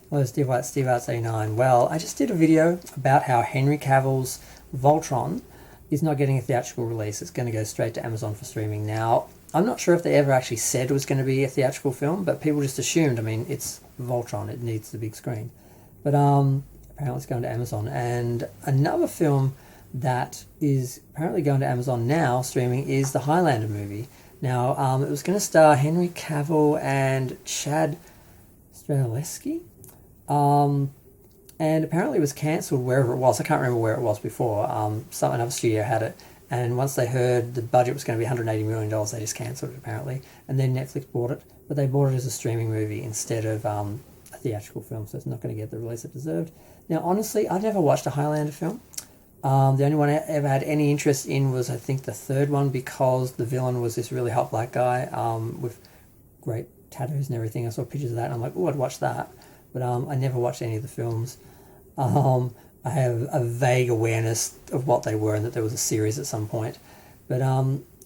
Hello, Steve Arts 89. Well, I just did a video about how Henry Cavill's Voltron is not getting a theatrical release. It's going to go straight to Amazon for streaming. Now, I'm not sure if they ever actually said it was going to be a theatrical film, but people just assumed. I mean, it's Voltron; it needs the big screen. But apparently, it's going to Amazon. And another film that is apparently going to Amazon now streaming is the Highlander movie. Now, it was going to star Henry Cavill and Chad Stahelski. And apparently it was cancelled wherever it was. I can't remember where it was before. Another studio had it, and once they heard the budget was going to be $180 million, they just cancelled it apparently. And then Netflix bought it, but they bought it as a streaming movie instead of a theatrical film, so it's not going to get the release it deserved. Now, honestly, I've never watched a Highlander film. The only one I ever had any interest in was, I think, the third one, because the villain was this really hot black guy with great tattoos and everything. I saw pictures of that, and I'm like, oh, I'd watch that. But I never watched any of the films. I have a vague awareness of what they were and that there was a series at some point. But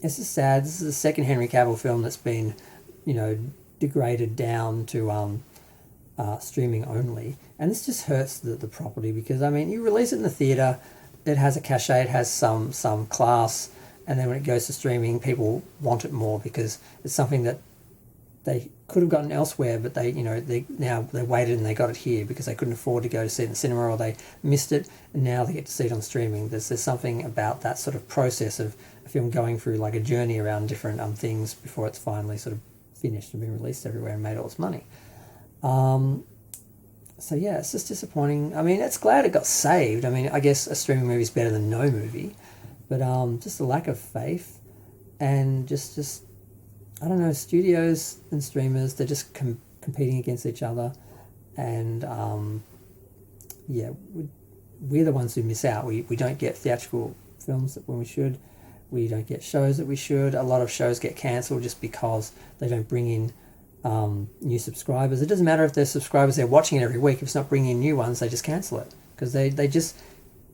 it's just sad. This is the second Henry Cavill film that's been, degraded down to streaming only. And this just hurts the property because, I mean, you release it in the theatre, it has a cachet, it has some class, and then when it goes to streaming, people want it more because it's something that they could have gotten elsewhere, but they waited and they got it here because they couldn't afford to go to see it in the cinema, or they missed it and now they get to see it on streaming. There's something about that sort of process of a film going through like a journey around different things before it's finally sort of finished and been released everywhere and made all its money. So yeah, it's just disappointing. I mean, it's glad it got saved. I mean, I guess a streaming movie is better than no movie, but just a lack of faith and just I don't know, studios and streamers, they're just competing against each other. And, we're the ones who miss out. We don't get theatrical films when we should. We don't get shows that we should. A lot of shows get cancelled just because they don't bring in new subscribers. It doesn't matter if they're subscribers, they're watching it every week. If it's not bringing in new ones, they just cancel it. Because they just,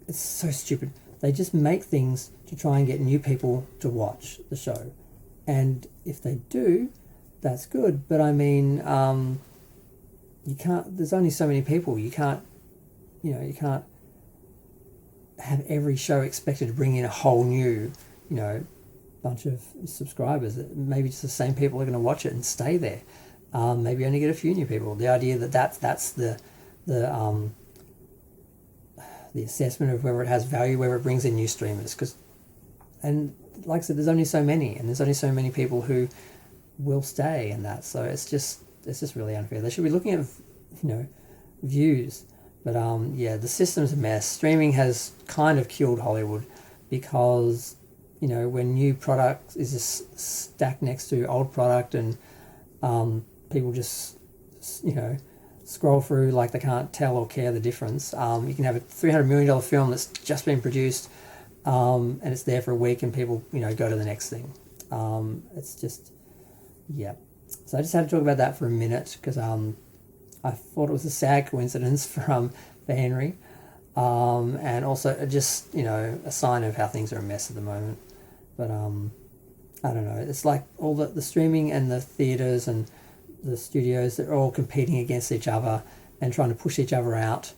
it's so stupid. They just make things to try and get new people to watch the show. And if they do, that's good. But I mean, you can't. There's only so many people. You can't have every show expected to bring in a whole new, bunch of subscribers. Maybe just the same people are going to watch it and stay there. Maybe only get a few new people. The idea that's the assessment of whether it has value, whether it brings in new streamers, and like I said, there's only so many, and there's only so many people who will stay in that. So it's just really unfair. They should be looking at, views. But the system's a mess. Streaming has kind of killed Hollywood because, when new product is just stacked next to old product and people just, scroll through like they can't tell or care the difference. You can have a $300 million film that's just been produced, and it's there for a week and people, go to the next thing. It's just, yeah. So I just had to talk about that for a minute because I thought it was a sad coincidence for Henry. And also just, a sign of how things are a mess at the moment. But I don't know. It's like all the streaming and the theatres and the studios, they're all competing against each other and trying to push each other out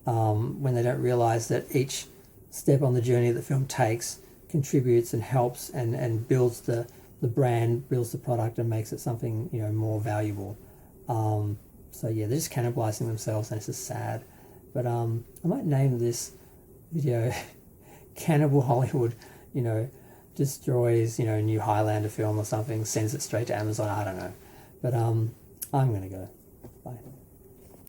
when they don't realise that each step on the journey that the film takes contributes and helps and builds the brand, builds the product and makes it something, more valuable. So yeah, they're just cannibalizing themselves and it's just sad. But I might name this video Cannibal Hollywood, destroys, new Highlander film or something, sends it straight to Amazon, I don't know. But I'm going to go. Bye.